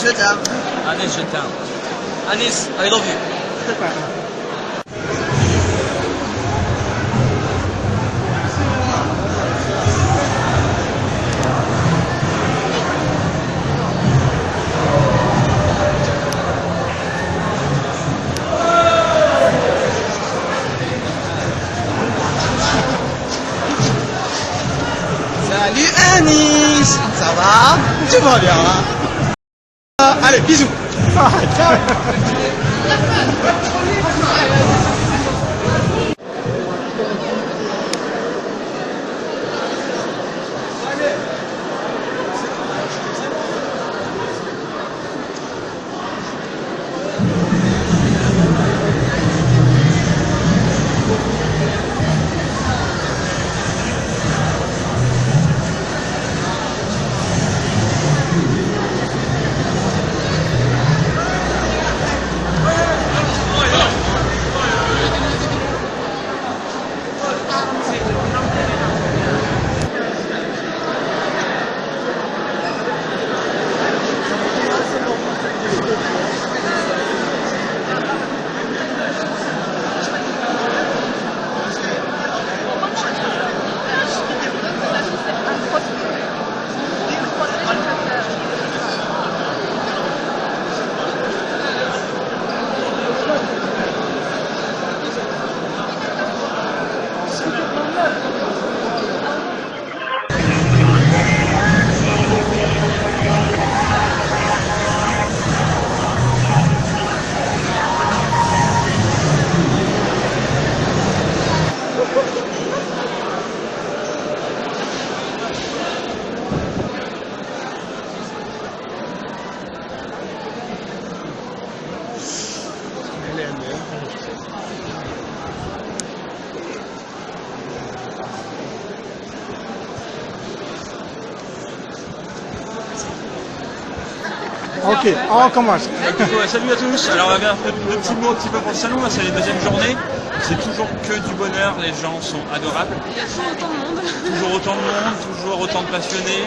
je t'aime. Anis, je t'aime. Anis, I love you. Salut Anis, ça va? Tu vas bien hein? Allez, bisous. Ciao. Ok, on commence. Salut à tous. Alors, on va faire un petit mot un petit peu pour le salon. C'est la deuxième journée. C'est toujours que du bonheur. Les gens sont adorables. Il y a toujours autant de monde. Toujours autant de monde, toujours autant de passionnés.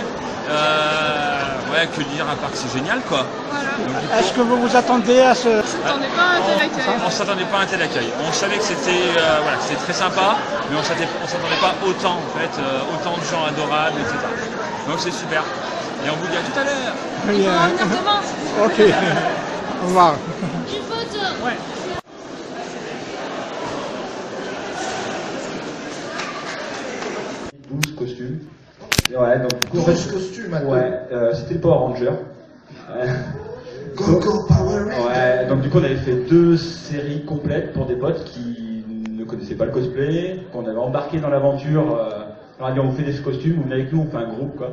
Ouais, que dire à part que c'est génial, quoi. Voilà. Est-ce que vous vous attendez à ce... On s'attendait pas à un tel accueil. On s'attendait pas à un tel accueil. On savait que c'était voilà, c'était très sympa, mais on s'attendait pas autant, en fait, autant de gens adorables, etc. Donc c'est super. Et on vous dit à tout à l'heure. Il faut revenir demain. Ok, au revoir. Une photo. Ouais. Costumes. Et ouais, donc du coup, 12 costumes maintenant. ouais, c'était le Power Ranger. Go Go Power Ranger. Ouais, donc du coup on avait fait 2 séries complètes pour des potes qui ne connaissaient pas le cosplay, qu'on avait embarqué dans l'aventure. On leur a dit on vous fait des costumes, vous venez avec nous, on fait un groupe quoi.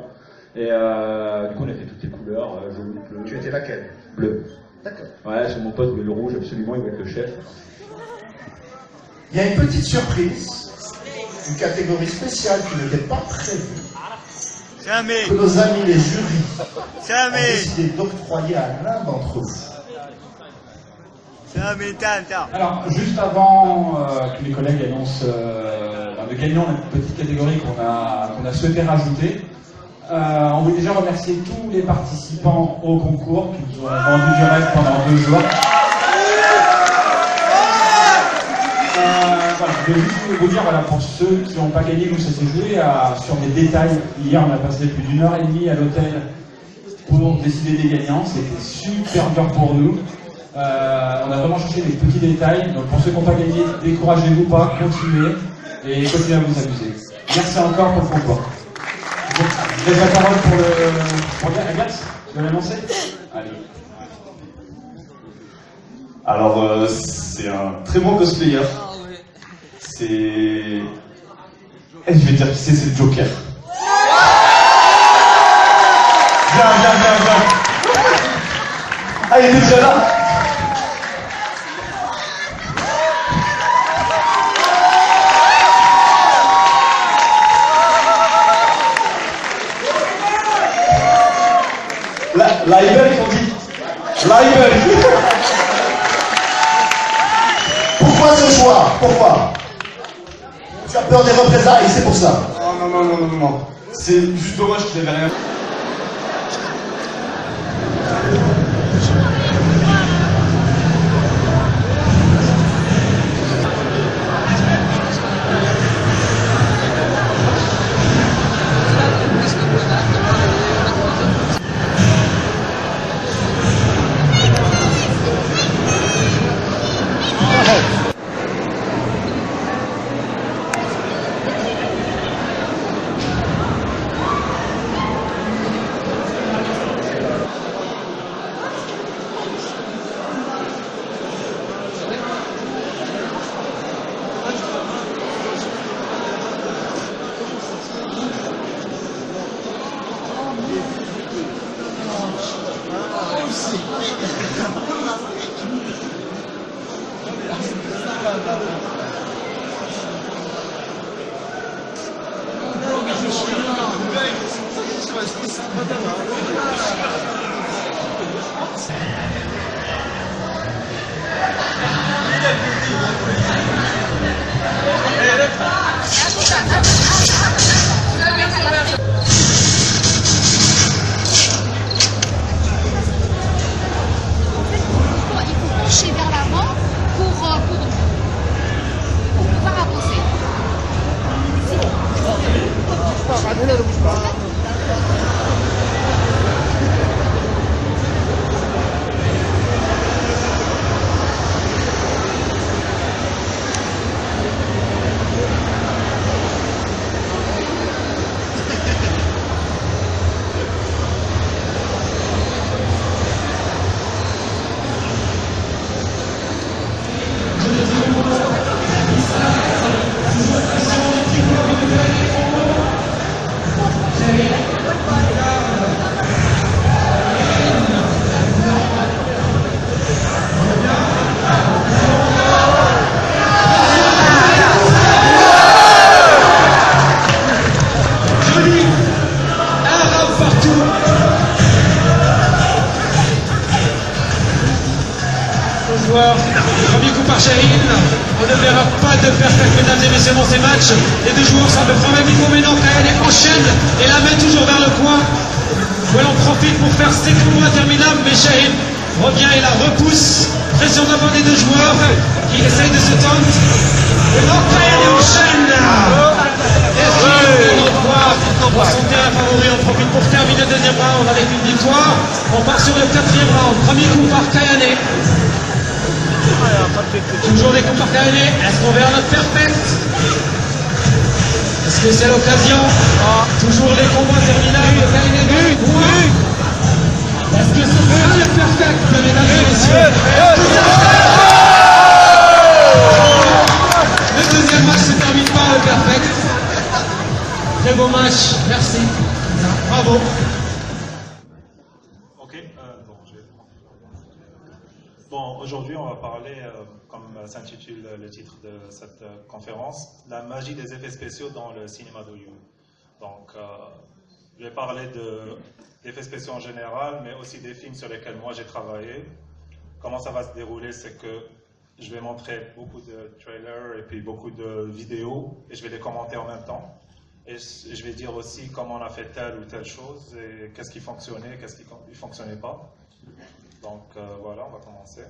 Et du coup on a fait toutes les couleurs, jaune, bleu. Tu étais laquelle? Bleu. D'accord. Ouais, sur mon pote voulait le rouge absolument, il voulait être le chef. Il y a une petite surprise, une catégorie spéciale qui n'était pas prévue, que nos amis les jurys ont décidé d'octroyer à l'un d'entre vous. Alors, juste avant que les collègues annoncent le gagnant de la petite catégorie qu'on a souhaité rajouter, on veut déjà remercier tous les participants au concours qui nous ont vendu du rêve pendant 2 jours. Voilà, je vais juste vous dire, voilà, pour ceux qui n'ont pas gagné, nous ça s'est joué sur des détails. Hier, on a passé plus d'1h30 à l'hôtel pour décider des gagnants. C'était super dur pour nous. On a vraiment cherché des petits détails. Donc pour ceux qui n'ont pas gagné, découragez-vous pas, continuez et continuez à vous amuser. Merci encore pour le concours. Je laisse la parole pour Agathe, tu veux l'annoncer? Allez. Alors, c'est un très bon cosplayer. C'est... Et je vais dire qui c'est le Joker. Viens. Ah, il est déjà là. La Ibel qu'on dit. La Ibel. Pourquoi ce choix? Pourquoi? Tu as peur des représailles, c'est pour ça. Non. C'est juste dommage qu'il n'avait rien. Il faut pencher vers l'avant pour pouvoir avancer. Premier coup par Chahine. On ne verra pas de perfect, mesdames et messieurs, dans ces matchs. Les deux joueurs semblent prendre un niveau, mais non, Kayane enchaîne et la met toujours vers le coin. Où elle en profite pour faire ses combos interminables, mais Chahine revient et la repousse. Pression d'avant des deux joueurs qui essayent de se tendre. Et non, Kayane enchaîne. Et dans son terrain favori, on profite pour terminer le deuxième round avec une victoire. On part sur le quatrième round. Premier coup par Kayane. Toujours des coups par Kayane. Est-ce qu'on verra notre perfect? Est-ce que c'est l'occasion? Toujours les combats interminables de Kayane. Est-ce que ce sera le perfect, mesdames et messieurs? Le deuxième match se termine par le perfect. Très beau match, merci. Bravo. Ok, bon, aujourd'hui on va parler, comme s'intitule le titre de cette conférence, la magie des effets spéciaux dans le cinéma d'Hollywood. Donc, je vais parler d'effets spéciaux en général, mais aussi des films sur lesquels moi j'ai travaillé. Comment ça va se dérouler, c'est que je vais montrer beaucoup de trailers et puis beaucoup de vidéos, et je vais les commenter en même temps. Et je vais dire aussi comment on a fait telle ou telle chose, et qu'est-ce qui fonctionnait, qu'est-ce qui ne fonctionnait pas. Donc voilà, on va commencer.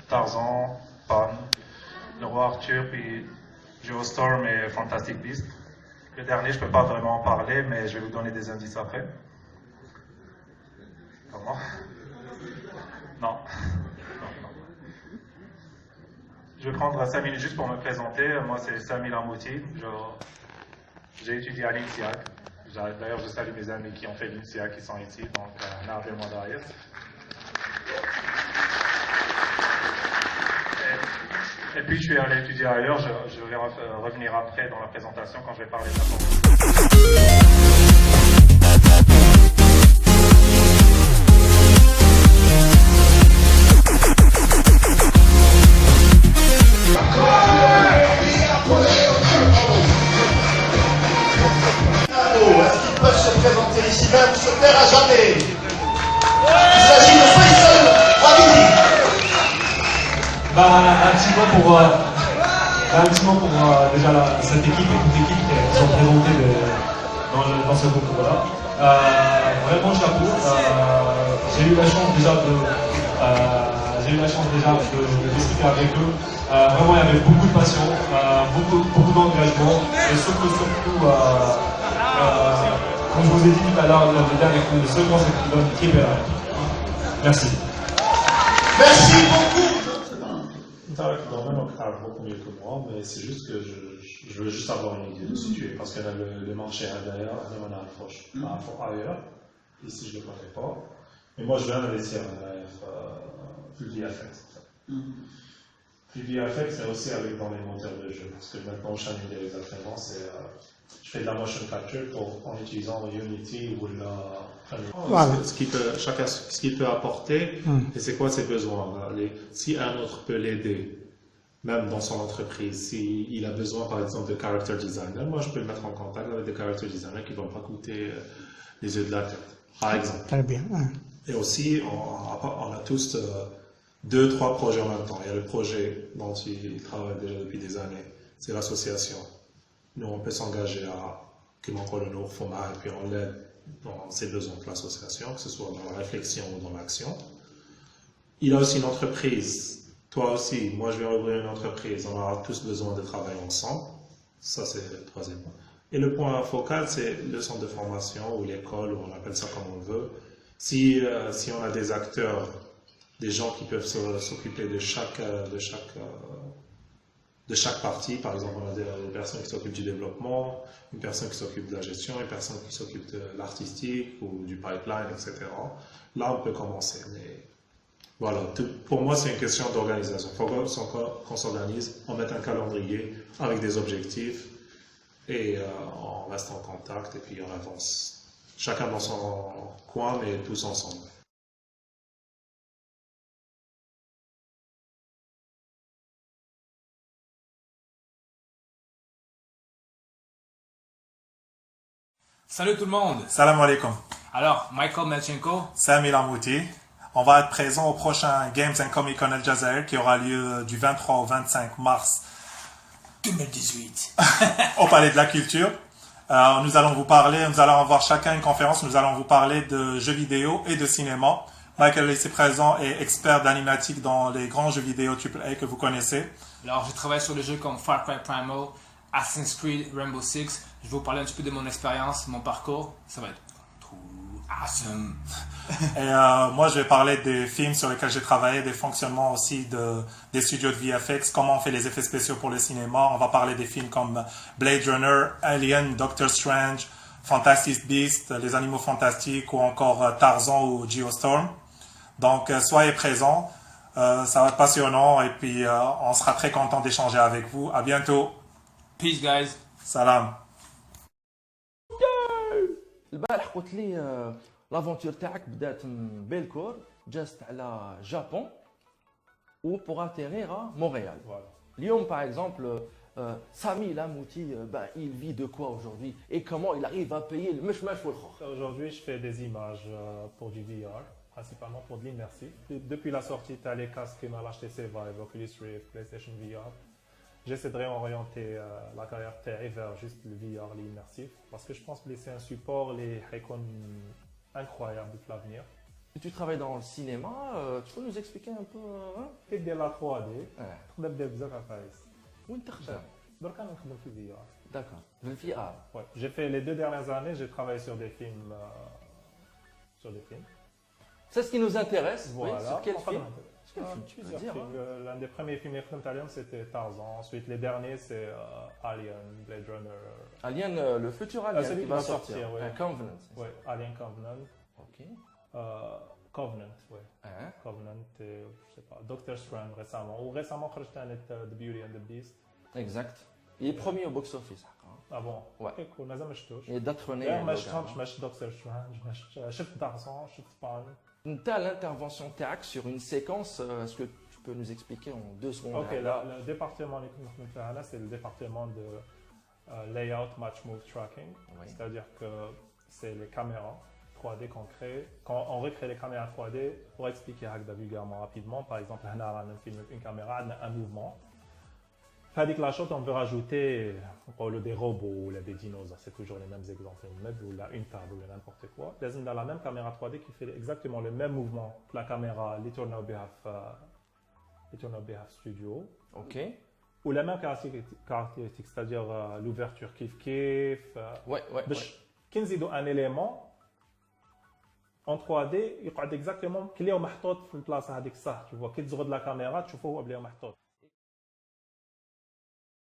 Tarzan, Pan, Le Roi Arthur, puis Geostorm et Fantastic Beasts. Le dernier, je ne peux pas vraiment en parler, mais je vais vous donner des indices après. Comment? Non. Je vais prendre 5 minutes juste pour me présenter. Moi, c'est Sami Lamouti. J'ai étudié à l'INSEAD. D'ailleurs, je salue mes amis qui ont fait l'INSEAD, qui sont ici, donc gardez-moi derrière. Et puis, je suis allé étudier ailleurs. Je vais revenir après dans la présentation quand je vais parler de la formation. Est-ce qu'ils peuvent se présenter ici même ou se taire à jamais? Il s'agit de Faisal Hamidi. Un petit mot pour déjà cette équipe et toute l'équipe qui sont présentées dans ce concours-là. Vraiment chapeau. J'ai eu la chance déjà de discuter avec eux. Vraiment, il y avait beaucoup de passion, beaucoup d'engagement et surtout, comme je vous ai dit tout à l'heure, le dernier coup, le second, c'est qui donne qui est là. Merci. Merci beaucoup. Tarek normalement parle beaucoup mieux que moi, mais c'est juste que je veux juste avoir une idée de situer, parce que le marché est derrière, on a un proche, ailleurs. Ici, je ne le connais pas. Mais moi, je vais investir dans VFX. VFX, c'est aussi avec dans les moteurs de jeu, parce que maintenant, je change exactement, je fais de la motion capture en utilisant Unity ou Voilà. ce qu'il peut apporter et c'est quoi ses besoins. Si un autre peut l'aider même dans son entreprise, s'il a besoin par exemple de character designer, moi je peux le mettre en contact avec des character designers qui ne vont pas coûter les yeux de la tête, par exemple. Très bien. Et aussi, on a tous 2-3 projets en même temps. Il y a le projet dont il travaille déjà depuis des années, c'est l'association. Nous, on peut s'engager à Kima Kolono, Foma, et puis on l'aide dans ses besoins de l'association, que ce soit dans la réflexion ou dans l'action. Il a aussi une entreprise. Toi aussi, moi je vais ouvrir une entreprise. On aura tous besoin de travailler ensemble. Ça, c'est le troisième point. Et le point focal, c'est le centre de formation ou l'école, ou on appelle ça comme on veut. Si on a des acteurs, des gens qui peuvent s'occuper de chaque partie, par exemple, on a des personnes qui s'occupent du développement, une personne qui s'occupe de la gestion, une personne qui s'occupe de l'artistique ou du pipeline, etc. Là, on peut commencer. Mais voilà, pour moi, c'est une question d'organisation. Il faut qu'on s'organise, on mette un calendrier avec des objectifs et on reste en contact et puis on avance. Chacun dans son coin, mais tous ensemble. Salut tout le monde. Salam alaikum. Alors, Michael Melchenko. Sami Lamouti. On va être présent au prochain Games and Comic Con Al Jazeera qui aura lieu du 23 au 25 mars 2018. au Palais de la Culture. Nous allons avoir chacun une conférence, nous allons vous parler de jeux vidéo et de cinéma. Michael est ici présent et expert d'animatique dans les grands jeux vidéo AAA que vous connaissez. Alors, je travaille sur des jeux comme Far Cry Primal, Assassin's Creed, Rainbow Six. Je vais vous parler un petit peu de mon expérience, mon parcours. Ça va être tout awesome. Et moi, je vais parler des films sur lesquels j'ai travaillé, des fonctionnements aussi des studios de VFX, comment on fait les effets spéciaux pour le cinéma. On va parler des films comme Blade Runner, Alien, Doctor Strange, Fantastic Beasts, Les Animaux Fantastiques ou encore Tarzan ou Geostorm. Donc, soyez présents. Ça va être passionnant et puis on sera très content d'échanger avec vous. À bientôt. Peace, guys. Salam. البارح قلت لي لافونتور تاعك بدات من بيلكور جازت على جابون و بوغ اتيرير à Montréal. اليوم par exemple Sami Lamouti, il vit de quoi aujourd'hui et comment il arrive à payer le mishmash والخوخ. Aujourd'hui, je fais des images pour du VR, principalement pour de l'immersif. Depuis la sortie, tu as les casques comme l'HTC Vive, Oculus Rift, PlayStation VR. J'essaie de réorienter la carrière vers juste le VR, l'immersif, parce que je pense que c'est un support incroyable pour l'avenir. Tu travailles dans le cinéma, tu peux nous expliquer un peu Tu fais de la 3D, tu fais بزاف عفايس. وين تخدم؟ درك انا نخدم في VR. D'accord. Le VR. Ouais. J'ai fait les 2 dernières années, j'ai travaillé sur des films. C'est ce qui nous intéresse. Voilà. Oui, sur quel film? Plusieurs films. L'un des premiers films que c'était Tarzan. Ensuite, les derniers, c'est Alien, Blade Runner. Alien, le futur Alien celui qui va sortir. Ouais. Covenant. Oui, Alien Covenant. Ok. Covenant, oui. Covenant, je sais pas. Doctor Strange récemment. Ou récemment, The Beauty and the Beast. Exact. Il est premier au box-office. Ah bon? Ouais. Ok, cool. مازال ما شفتوش. Il est détrôné. ما شفتش Doctor Strange, شفت Tarzan, شفت Pan. Tu as l'intervention TAC sur une séquence, est-ce que tu peux nous expliquer en 2 secondes? Ok, le département c'est le département de layout match move tracking, c'est-à-dire que c'est les caméras 3D qu'on crée. Quand on recrée les caméras 3D, pour expliquer vulgairement rapidement, par exemple, on a une caméra, un mouvement. Avec la shot, on veut rajouter des robots ou des dinosaures, c'est toujours les mêmes exemples, ou une table ou n'importe quoi. Dans la même caméra 3D qui fait exactement le même mouvement que la caméra Litorno BHF Studio. Ok. Ou la même caractéristique, c'est-à-dire l'ouverture kiff. Ouais. Quand ils ont un élément en 3D, il y a exactement qu'il est au mahtout في البلاصه هذيك الصح. Tu vois, quand tu regardes la caméra, tu vois où il est au mahtout.